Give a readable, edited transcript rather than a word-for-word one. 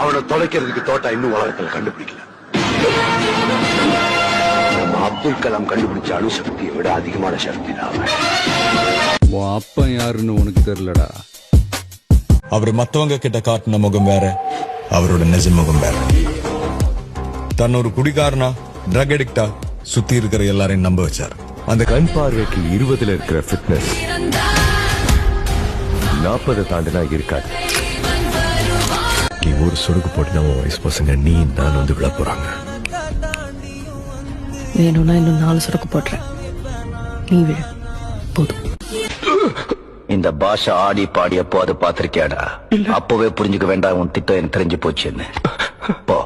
அவனை தொலைக்கிறதுக்கு தோட்டா இன்னும் உலகத்துல கண்டுபிடிக்கல. நம்ம அப்துல் கலாம் கண்டுபிடிச்ச அணுசக்தியை விட அதிகமான சக்தி தான் அவன். உன் அப்பன் யாருன்னு உனக்கு தெரியலடா. அவர் மத்தவங்க கிட்ட காட்டின முகம் வேற, அவரோட நிஜ முகம் வேற. தன் ஒரு குடிகாரனா, ட்ரக் அடிக்டா சுத்தி இருக்கிற எல்லாரையும் நம்ப வச்சார். அந்த கண் பார்வைக்கு 20ல இருக்கிற ஃபிட்னஸ் 40 தாண்டினா இருக்காது. நீ ஒரு சொடுக்கு போட்டு உன் வயசு பசங்க நீ நான் வந்து விழ போறாங்க. வேணும்னா இன்னும் 4 சொடுக்கு போடுறேன், நீ விழு போதும். இந்த பாஷா ஆடி பாடி அப்போ அது பாத்திருக்கியாடா? அப்பவே புரிஞ்சுக்க வேண்டாம் உன் திட்டம் எனக்கு தெரிஞ்சு போச்சுன்னு. போ.